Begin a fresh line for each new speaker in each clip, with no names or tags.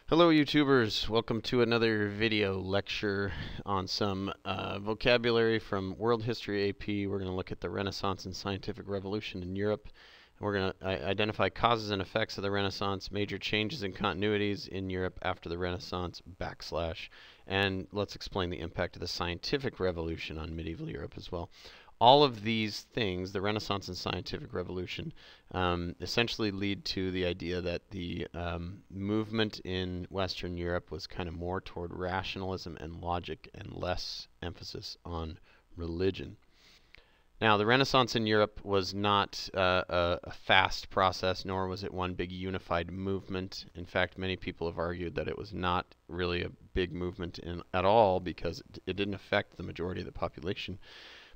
Hello YouTubers, welcome to another video lecture on some vocabulary from World History AP. We're going to look at the Renaissance and Scientific Revolution in Europe. We're going to identify causes and effects of the Renaissance, major changes and continuities in Europe after the Renaissance /, and let's explain the impact of the Scientific Revolution on medieval Europe as well. All of these things, the Renaissance and Scientific Revolution, essentially lead to the idea that the movement in Western Europe was kind of more toward rationalism and logic and less emphasis on religion. Now, the Renaissance in Europe was not a fast process, nor was it one big unified movement. In fact, many people have argued that it was not really a big movement at all because it didn't affect the majority of the population.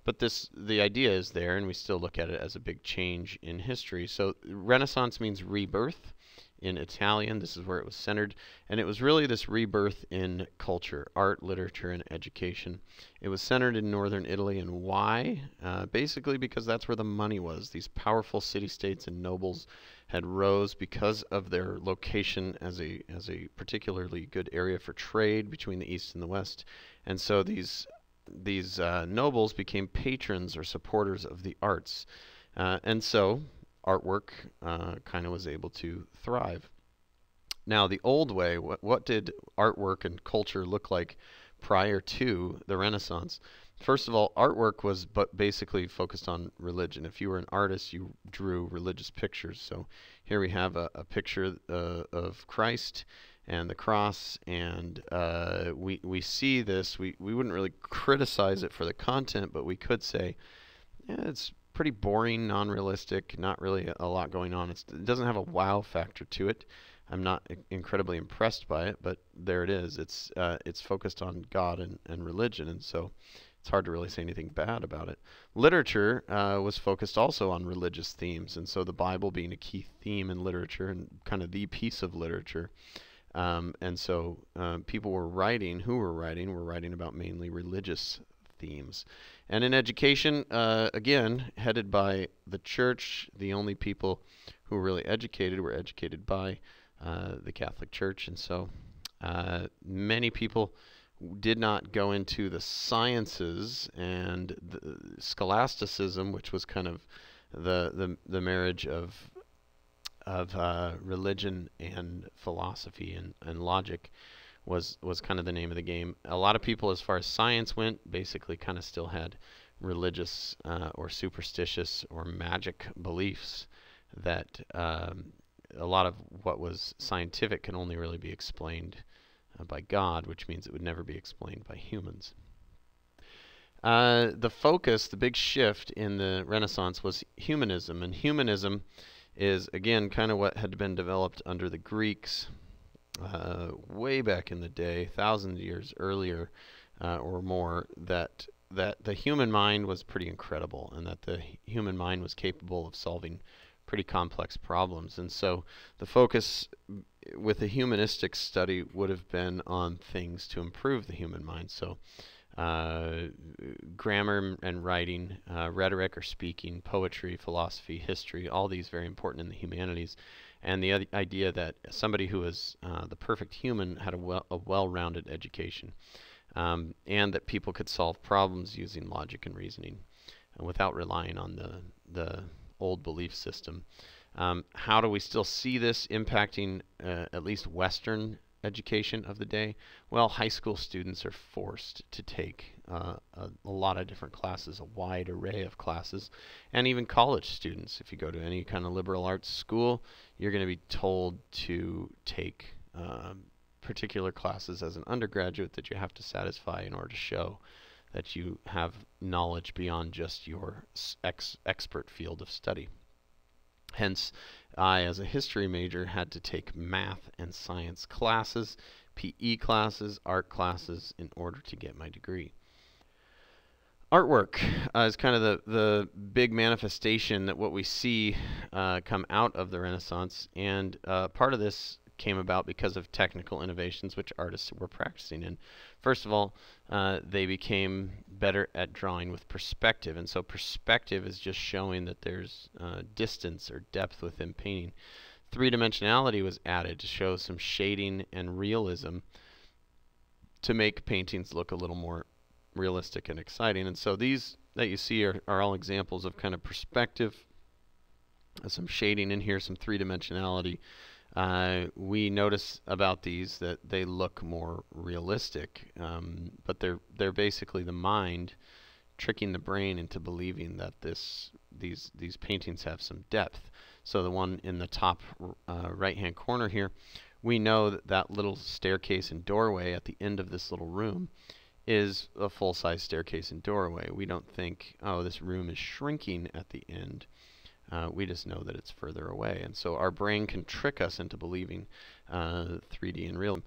But the idea is there, and we still look at it as a big change in history. So Renaissance means rebirth in Italian. This is where it was centered. And it was really this rebirth in culture, art, literature, and education. It was centered in northern Italy. And why? Basically because that's where the money was. These powerful city-states and nobles had rose because of their location as a particularly good area for trade between the East and the West. And so these nobles became patrons or supporters of the arts. And so artwork kind of was able to thrive. Now, the old way, what did artwork and culture look like prior to the Renaissance? First of all, artwork was basically focused on religion. If you were an artist, you drew religious pictures. So here we have a picture of Christ and the cross, and we see this. We wouldn't really criticize it for the content, but we could say, yeah, it's pretty boring, non-realistic, not really a lot going on. It doesn't have a wow factor to it. I'm not incredibly impressed by it, but there it is. It's focused on God and religion, and so it's hard to really say anything bad about it. Literature was focused also on religious themes, and so the Bible being a key theme in literature and kind of the piece of literature. And so people were writing were writing about mainly religious themes. And in education, again, headed by the church, the only people who were really educated were educated by the Catholic Church. And so many people did not go into the sciences, and the scholasticism, which was kind of the marriage of religion and philosophy and logic was kind of the name of the game. A lot of people, as far as science went, basically kind of still had religious or superstitious or magic beliefs that a lot of what was scientific can only really be explained by God, which means it would never be explained by humans. The focus, the big shift in the Renaissance was humanism, and humanism is, again, kind of what had been developed under the Greeks way back in the day, thousands of years earlier or more, that the human mind was pretty incredible, and that the human mind was capable of solving pretty complex problems. And so the focus with a humanistic study would have been on things to improve the human mind. So grammar and writing, rhetoric or speaking, poetry, philosophy, history, all these very important in the humanities. And the idea that somebody who is the perfect human had a well-rounded education, and that people could solve problems using logic and reasoning without relying on the old belief system. How do we still see this impacting at least Western education of the day? Well, high school students are forced to take a lot of different classes, a wide array of classes, and even college students. If you go to any kind of liberal arts school, you're going to be told to take particular classes as an undergraduate that you have to satisfy in order to show that you have knowledge beyond just your expert field of study. Hence, I, as a history major, had to take math and science classes, PE classes, art classes in order to get my degree. Artwork is kind of the big manifestation that what we see come out of the Renaissance, and part of this came about because of technical innovations which artists were practicing in. First of all, they became better at drawing with perspective, and so perspective is just showing that there's distance or depth within painting. Three-dimensionality was added to show some shading and realism to make paintings look a little more realistic and exciting. And so these that you see are all examples of kind of perspective, some shading in here, some three-dimensionality. We notice about these that they look more realistic, but they're basically the mind tricking the brain into believing that these paintings have some depth. So the one in the top right-hand corner here, we know that that little staircase and doorway at the end of this little room is a full-size staircase and doorway. We don't think, oh, this room is shrinking at the end. We just know that it's further away. And so our brain can trick us into believing 3D and real.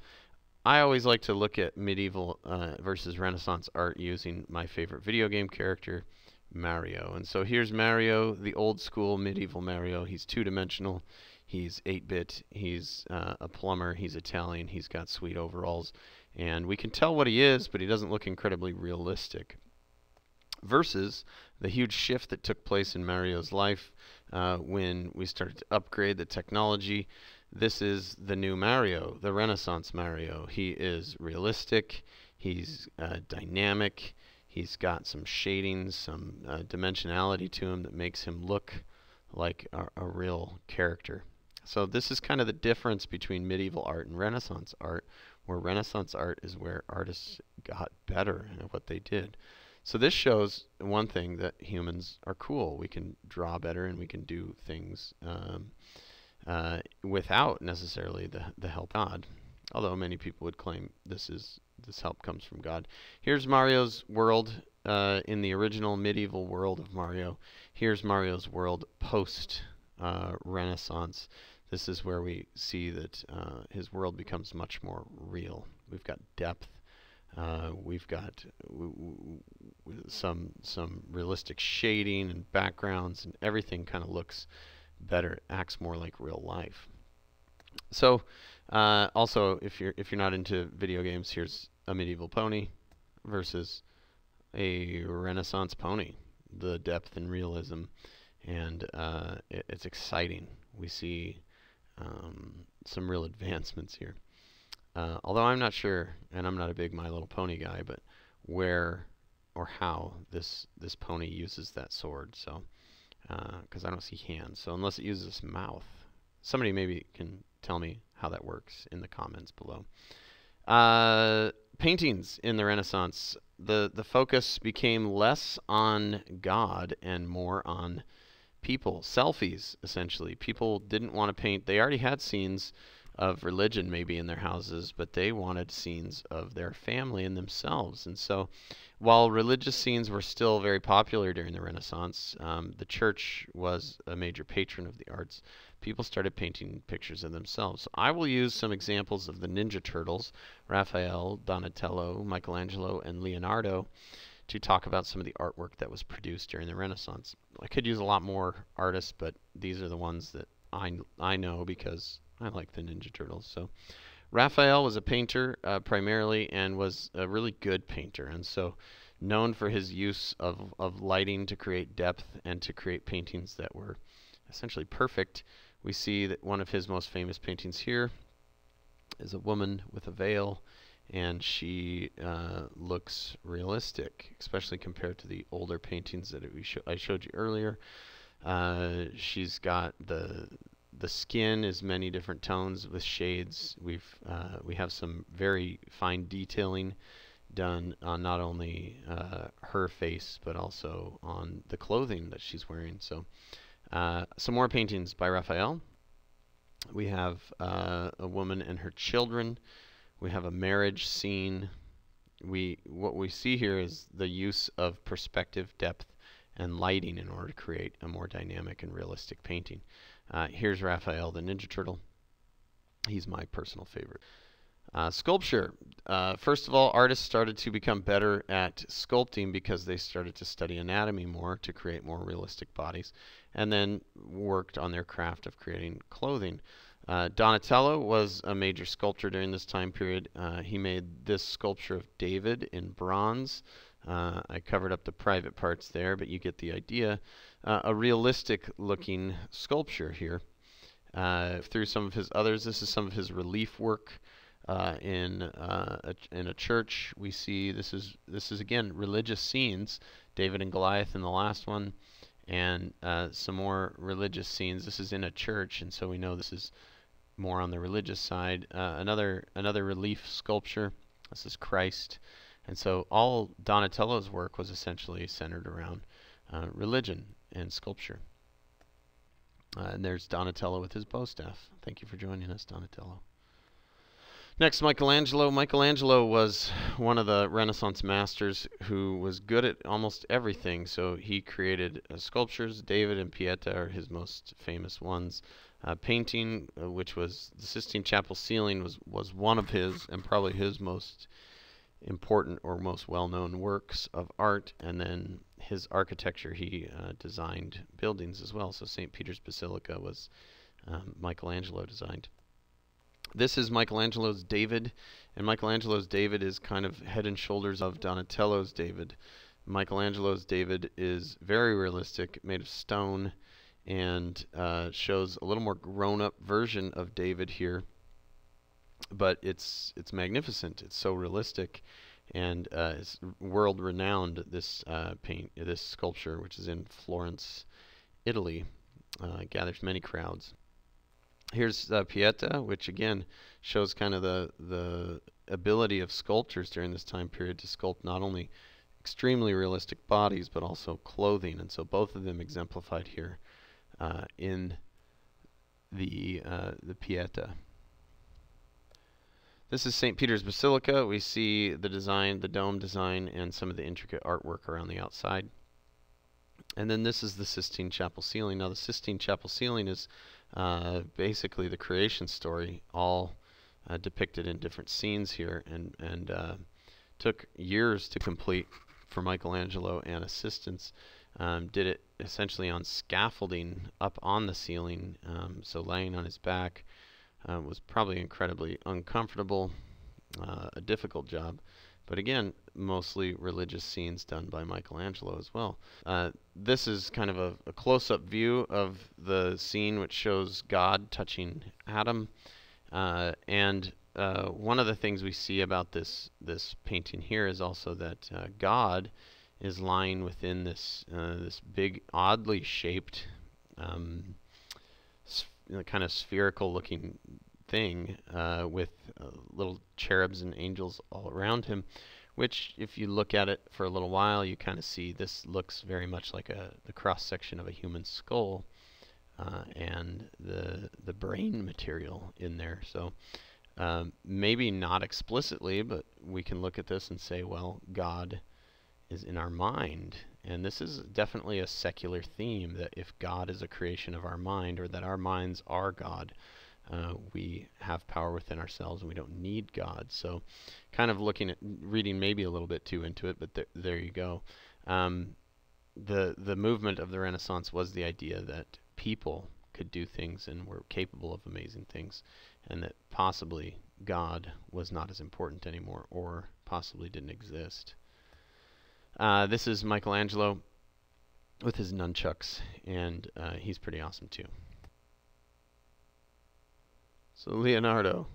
I always like to look at medieval versus Renaissance art using my favorite video game character, Mario. And so here's Mario, the old school medieval Mario. He's two-dimensional. He's 8-bit. He's a plumber. He's Italian. He's got sweet overalls. And we can tell what he is, but he doesn't look incredibly realistic. Versus the huge shift that took place in Mario's life when we started to upgrade the technology. This is the new Mario, the Renaissance Mario. He is realistic. He's dynamic. He's got some shadings, some dimensionality to him that makes him look like a real character. So this is kind of the difference between medieval art and Renaissance art, where Renaissance art is where artists got better at what they did. So this shows one thing, that humans are cool. We can draw better and we can do things without necessarily the help of God. Although many people would claim this help comes from God. Here's Mario's world in the original medieval world of Mario. Here's Mario's world post Renaissance. This is where we see that his world becomes much more real. We've got depth. We've got some realistic shading and backgrounds, and everything kind of looks better, acts more like real life. So also, if you're not into video games, here's a medieval pony versus a Renaissance pony. The depth and realism, and it's exciting. We see some real advancements here. Although I'm not sure, and I'm not a big My Little Pony guy, but where or how this pony uses that sword. So, because I don't see hands, so unless it uses its mouth, somebody maybe can tell me how that works in the comments below. Paintings in the Renaissance, the focus became less on God and more on people. Selfies, essentially. People didn't want to paint. They already had scenes of religion maybe in their houses, but they wanted scenes of their family and themselves. And so while religious scenes were still very popular during the Renaissance, the church was a major patron of the arts. People started painting pictures of themselves. So I will use some examples of the Ninja Turtles, Raphael, Donatello, Michelangelo, and Leonardo, to talk about some of the artwork that was produced during the Renaissance. I could use a lot more artists, but these are the ones that I know because I like the Ninja Turtles. So Raphael was a painter primarily, and was a really good painter, and so known for his use of lighting to create depth and to create paintings that were essentially perfect. We see that one of his most famous paintings here is a woman with a veil, and she looks realistic, especially compared to the older paintings that I showed you earlier. She's got the skin is many different tones with shades. We have some very fine detailing done on not only her face but also on the clothing that she's wearing. So some more paintings by Raphael. We have a woman and her children. We have a marriage scene. What we see here is the use of perspective, depth, and lighting in order to create a more dynamic and realistic painting. Here's Raphael, the Ninja Turtle. He's my personal favorite. Sculpture. First of all, artists started to become better at sculpting because they started to study anatomy more to create more realistic bodies, and then worked on their craft of creating clothing. Donatello was a major sculptor during this time period. He made this sculpture of David in bronze. I covered up the private parts there, but you get the idea. A realistic looking sculpture here. through some of his others. This is some of his relief work in a church. We see this is again religious scenes. David and Goliath in the last one, and some more religious scenes. This is in a church, and so we know this is more on the religious side. Another relief sculpture. This is Christ, and so all Donatello's work was essentially centered around religion and sculpture. And there's Donatello with his bow staff. Thank you for joining us, Donatello. Next, Michelangelo. Michelangelo was one of the Renaissance masters who was good at almost everything. So he created sculptures. David and Pieta are his most famous ones. Painting, which was the Sistine Chapel ceiling, was one of his, and probably his most important or most well-known works of art. And then his architecture, he designed buildings as well. So St. Peter's Basilica was Michelangelo designed. This is Michelangelo's David, and Michelangelo's David is kind of head and shoulders of Donatello's David. Michelangelo's David is very realistic, made of stone, and shows a little more grown-up version of David here. But it's magnificent. It's so realistic, and it's world-renowned. This this sculpture, which is in Florence, Italy, gathers many crowds. Here's Pieta, which again shows kind of the ability of sculptors during this time period to sculpt not only extremely realistic bodies but also clothing, and so both of them exemplified here in the Pieta. This is St. Peter's Basilica. We see the design, the dome design, and some of the intricate artwork around the outside. And then this is the Sistine Chapel ceiling. Now the Sistine Chapel ceiling is basically the creation story, all depicted in different scenes here, and took years to complete for Michelangelo and assistants. Did it essentially on scaffolding up on the ceiling, so laying on his back. Was probably incredibly uncomfortable, a difficult job. But again, mostly religious scenes done by Michelangelo as well. This is kind of a close-up view of the scene which shows God touching Adam. And one of the things we see about this painting here is also that God is lying within this big, oddly shaped, kind of spherical-looking thing with little cherubs and angels all around him, which if you look at it for a little while, you kind of see this looks very much like the cross-section of a human skull and the brain material in there. So maybe not explicitly, but we can look at this and say, well, God is in our mind. And this is definitely a secular theme, that if God is a creation of our mind, or that our minds are God, we have power within ourselves and we don't need God. So kind of looking at, reading maybe a little bit too into it, but there you go. The movement of the Renaissance was the idea that people could do things and were capable of amazing things, and that possibly God was not as important anymore, or possibly didn't exist. This is Michelangelo with his nunchucks, and he's pretty awesome too. So Leonardo.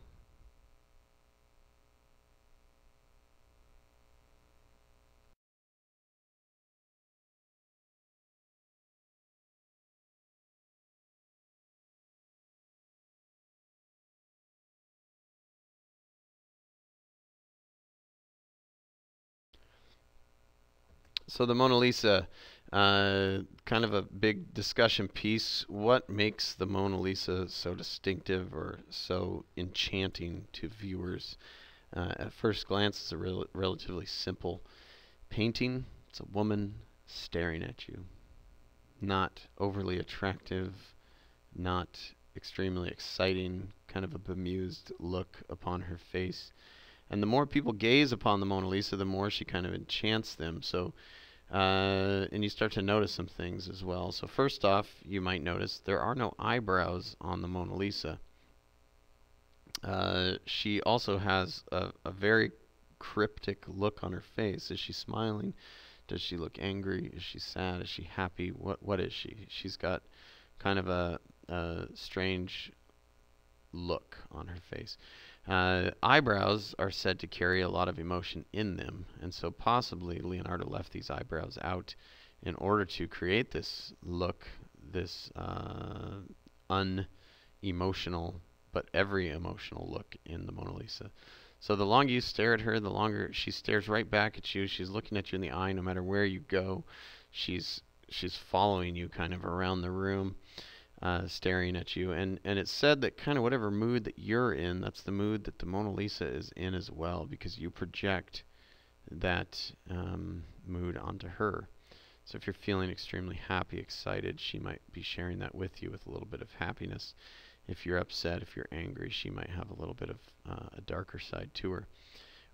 So the Mona Lisa, kind of a big discussion piece. What makes the Mona Lisa so distinctive or so enchanting to viewers? At first glance, it's a relatively simple painting. It's a woman staring at you. Not overly attractive, not extremely exciting, kind of a bemused look upon her face. And the more people gaze upon the Mona Lisa, the more she kind of enchants them. So, and you start to notice some things as well. So first off, you might notice there are no eyebrows on the Mona Lisa. She also has a very cryptic look on her face. Is she smiling? Does she look angry? Is she sad? Is she happy? What is she? She's got kind of a strange look on her face. Eyebrows are said to carry a lot of emotion in them, and so possibly Leonardo left these eyebrows out in order to create this look, this unemotional but every emotional look in the Mona Lisa. So the longer you stare at her, the longer she stares right back at you. She's looking at you in the eye no matter where you go. She's following you kind of around the room, staring at you. And it's said that kind of whatever mood that you're in, that's the mood that the Mona Lisa is in as well, because you project that mood onto her. So if you're feeling extremely happy, excited, she might be sharing that with you with a little bit of happiness. If you're upset, if you're angry, she might have a little bit of a darker side to her.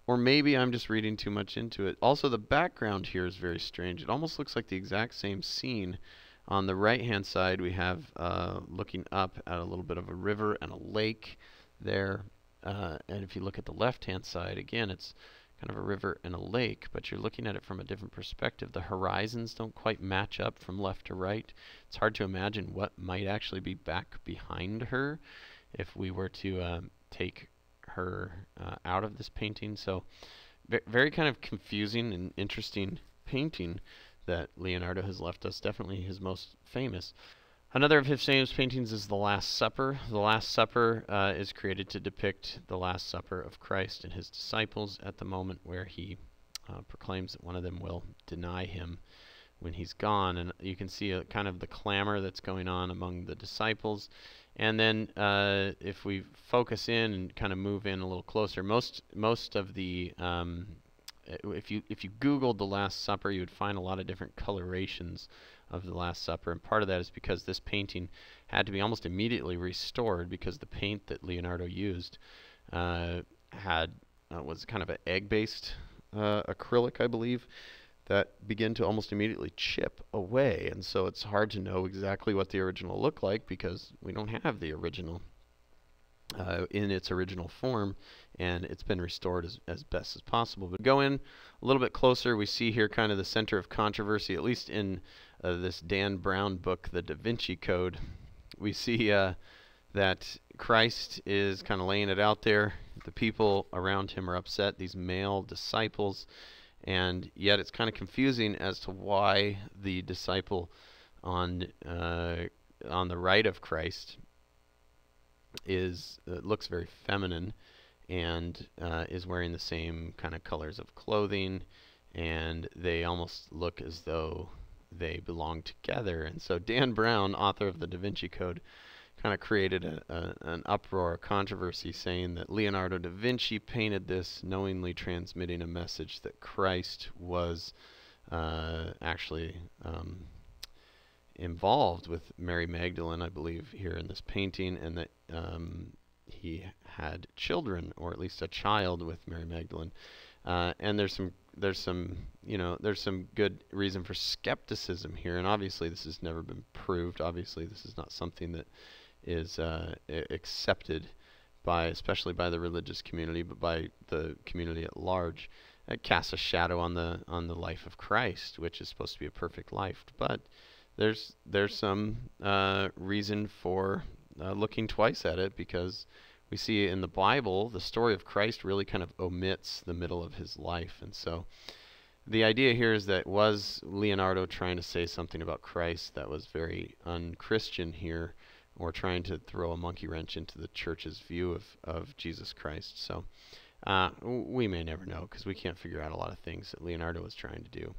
Or maybe I'm just reading too much into it. Also, the background here is very strange. It almost looks like the exact same scene. On the right-hand side, we have looking up at a little bit of a river and a lake there. And if you look at the left-hand side, again, it's kind of a river and a lake, but you're looking at it from a different perspective. The horizons don't quite match up from left to right. It's hard to imagine what might actually be back behind her if we were to take her out of this painting. So very kind of confusing and interesting painting that Leonardo has left us. Definitely his most famous. Another of his famous paintings is The Last Supper. The Last Supper is created to depict the Last Supper of Christ and his disciples at the moment where he proclaims that one of them will deny him when he's gone. And you can see kind of the clamor that's going on among the disciples. And then if we focus in and kind of move in a little closer, most of the if you Googled The Last Supper, you would find a lot of different colorations of The Last Supper, and part of that is because this painting had to be almost immediately restored because the paint that Leonardo used was kind of an egg-based acrylic, I believe, that began to almost immediately chip away, and so it's hard to know exactly what the original looked like because we don't have the original in its original form, and it's been restored as best as possible. But go in a little bit closer, we see here kind of the center of controversy, at least in this Dan Brown book, The Da Vinci Code. We see that Christ is kind of laying it out there. The people around him are upset, these male disciples, and yet it's kind of confusing as to why the disciple on the right of Christ looks very feminine and is wearing the same kind of colors of clothing, and they almost look as though they belong together. And so Dan Brown, author of the Da Vinci Code, kind of created an uproar, a controversy, saying that Leonardo da Vinci painted this knowingly transmitting a message that Christ was actually involved with Mary Magdalene, I believe, here in this painting, and that he had children, or at least a child, with Mary Magdalene. And there's some good reason for skepticism here, and obviously this has never been proved. Obviously this is not something that is accepted especially by the religious community, but by the community at large. It casts a shadow on the life of Christ, which is supposed to be a perfect life. But there's some reason for looking twice at it, because we see in the Bible the story of Christ really kind of omits the middle of his life. And so the idea here is that, was Leonardo trying to say something about Christ that was very un-Christian here, or trying to throw a monkey wrench into the church's view of Jesus Christ? So we may never know, because we can't figure out a lot of things that Leonardo was trying to do.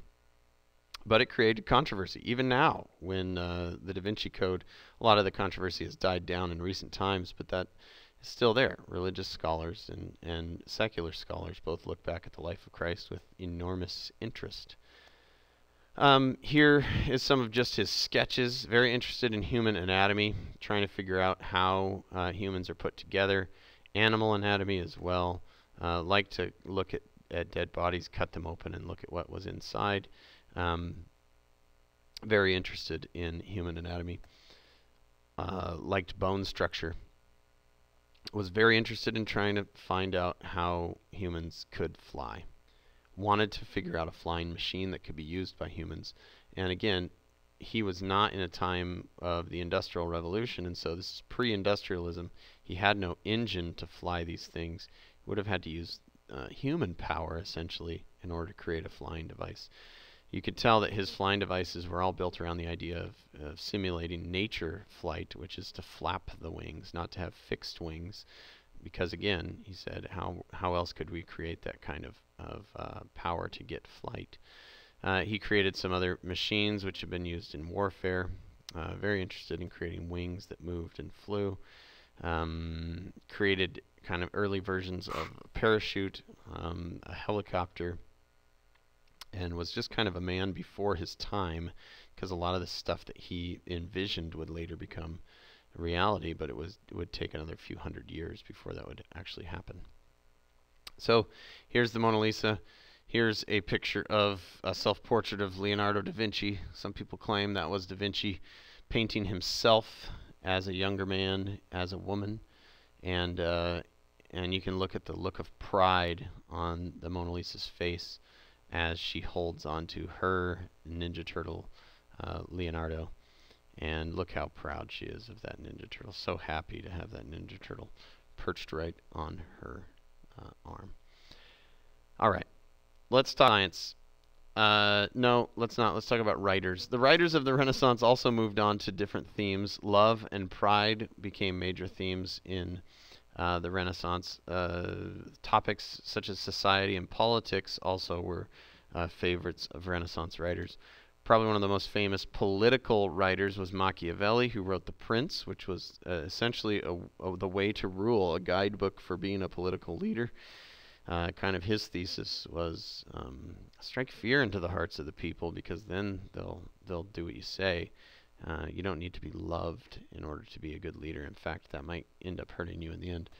But it created controversy. Even now, when the Da Vinci Code, a lot of the controversy has died down in recent times, but that is still there. Religious scholars and secular scholars both look back at the life of Christ with enormous interest. Here is some of just his sketches. Very interested in human anatomy, trying to figure out how humans are put together. Animal anatomy as well. Like to look at dead bodies, cut them open, and look at what was inside. Very interested in human anatomy. Liked bone structure. Was very interested in trying to find out how humans could fly. Wanted to figure out a flying machine that could be used by humans. And again, he was not in a time of the Industrial Revolution, and so this is pre-industrialism. He had no engine to fly these things. He would have had to use human power, essentially, in order to create a flying device. You could tell that his flying devices were all built around the idea of simulating nature flight, which is to flap the wings, not to have fixed wings. Because again, he said, how else could we create that kind of power to get flight? He created some other machines which have been used in warfare. Very interested in creating wings that moved and flew. Created kind of early versions of a parachute, a helicopter, and was just kind of a man before his time, because a lot of the stuff that he envisioned would later become reality, but it would take another few hundred years before that would actually happen. So here's the Mona Lisa. Here's a picture of a self-portrait of Leonardo da Vinci. Some people claim that was da Vinci painting himself as a younger man, as a woman, and you can look at the look of pride on the Mona Lisa's face as she holds onto her Ninja Turtle, Leonardo. And look how proud she is of that Ninja Turtle. So happy to have that Ninja Turtle perched right on her arm. All right, let's talk science. No, let's not. Let's talk about writers. The writers of the Renaissance also moved on to different themes. Love and pride became major themes in the Renaissance. Topics such as society and politics also were favorites of Renaissance writers. Probably one of the most famous political writers was Machiavelli, who wrote The Prince, which was essentially the way to rule, a guidebook for being a political leader. Kind of his thesis was strike fear into the hearts of the people, because then they'll do what you say. You don't need to be loved in order to be a good leader. In fact, that might end up hurting you in the end.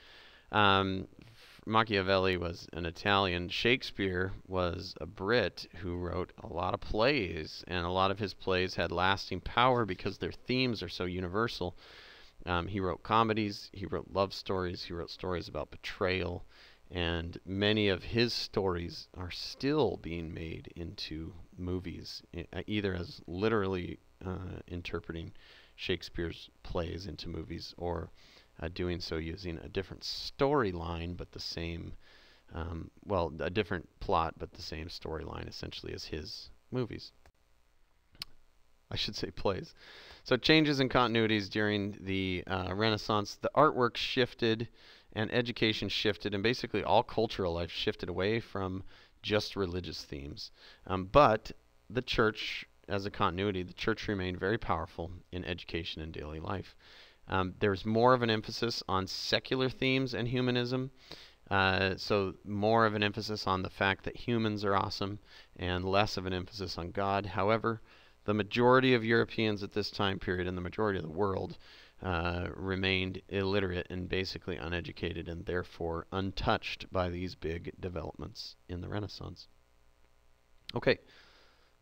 Machiavelli was an Italian. Shakespeare was a Brit who wrote a lot of plays, and a lot of his plays had lasting power because their themes are so universal. He wrote comedies, he wrote love stories, he wrote stories about betrayal, and many of his stories are still being made into movies, either as literally interpreting Shakespeare's plays into movies, or doing so using a different storyline, but the same, well, a different plot, but the same storyline, essentially, as his movies. I should say plays. So changes in continuities during the Renaissance. The artwork shifted, and education shifted, and basically all cultural life shifted away from just religious themes. But the church, as a continuity, the church remained very powerful in education and daily life. There's more of an emphasis on secular themes and humanism, so more of an emphasis on the fact that humans are awesome and less of an emphasis on God. However, the majority of Europeans at this time period and the majority of the world remained illiterate and basically uneducated, and therefore untouched by these big developments in the Renaissance. Okay.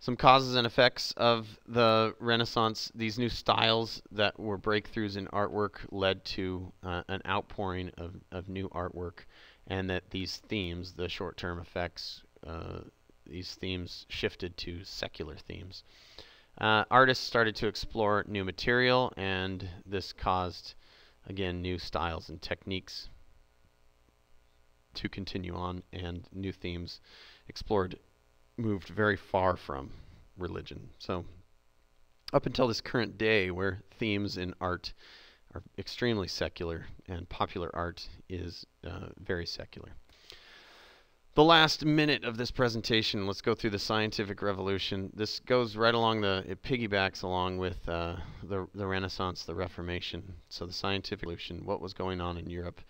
Some causes and effects of the Renaissance. These new styles that were breakthroughs in artwork led to an outpouring of new artwork, and that these themes, the short-term effects, these themes shifted to secular themes. Artists started to explore new material, and this caused, again, new styles and techniques to continue on, and new themes explored moved very far from religion. So up until this current day, where themes in art are extremely secular and popular art is very secular. The last minute of this presentation, let's go through the scientific revolution. This goes right along it piggybacks along with the Renaissance, the Reformation. So the scientific revolution, what was going on in Europe.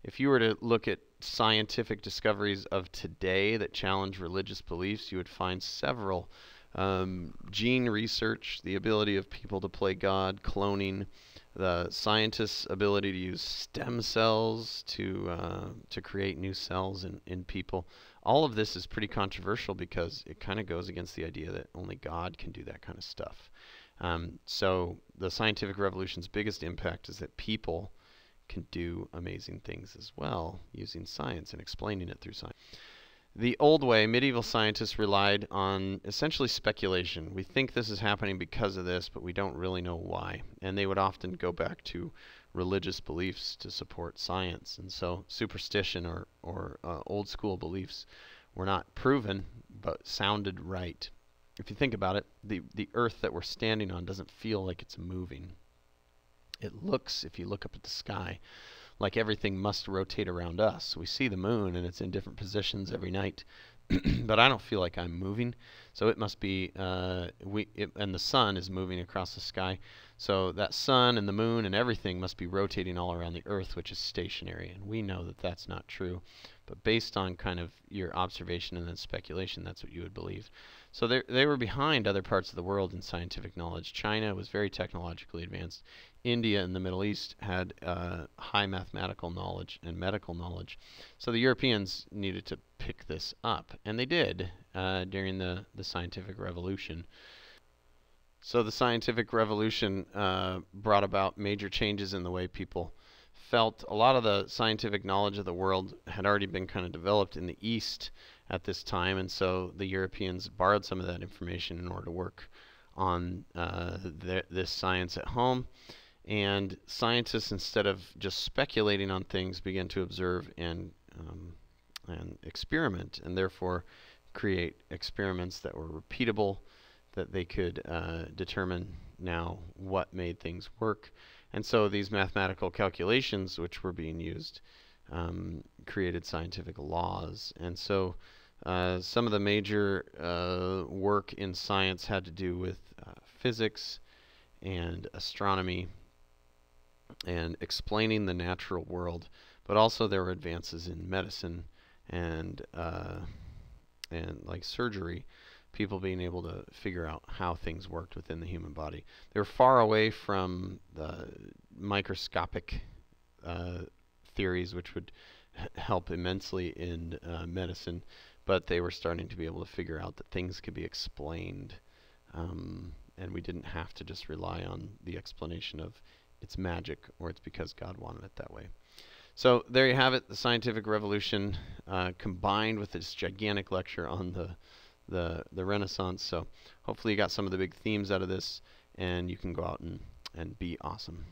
If you were to look at scientific discoveries of today that challenge religious beliefs, you would find several. Gene research, the ability of people to play God, cloning, the scientists' ability to use stem cells to create new cells in people. All of this is pretty controversial because it kind of goes against the idea that only God can do that kind of stuff. So the scientific revolution's biggest impact is that people can do amazing things as well using science and explaining it through science. The old way, medieval scientists relied on essentially speculation. We think this is happening because of this, but we don't really know why. And they would often go back to religious beliefs to support science. And so superstition or old school beliefs were not proven, but sounded right. If you think about it, the earth that we're standing on doesn't feel like it's moving. It looks, if you look up at the sky, like everything must rotate around us. We see the moon and it's in different positions every night, but I don't feel like I'm moving. So it must be, and the sun is moving across the sky. So that sun and the moon and everything must be rotating all around the earth, which is stationary. And we know that that's not true. But based on kind of your observation and then speculation, that's what you would believe. So they were behind other parts of the world in scientific knowledge. China was very technologically advanced. India and the Middle East had high mathematical knowledge and medical knowledge. So the Europeans needed to pick this up, and they did during the scientific revolution. So the scientific revolution brought about major changes in the way people felt. A lot of the scientific knowledge of the world had already been kind of developed in the East at this time, and so the Europeans borrowed some of that information in order to work on this science at home. And scientists, instead of just speculating on things, began to observe and experiment, and therefore create experiments that were repeatable, that they could determine now what made things work. And so these mathematical calculations, which were being used, created scientific laws. And so some of the major work in science had to do with physics and astronomy and explaining the natural world, but also there were advances in medicine and like surgery, people being able to figure out how things worked within the human body. They were far away from the microscopic theories, which would help immensely in medicine, but they were starting to be able to figure out that things could be explained, and we didn't have to just rely on the explanation of it's magic or it's because God wanted it that way. So there you have it, the scientific revolution combined with this gigantic lecture on the Renaissance. So hopefully you got some of the big themes out of this, and you can go out and be awesome.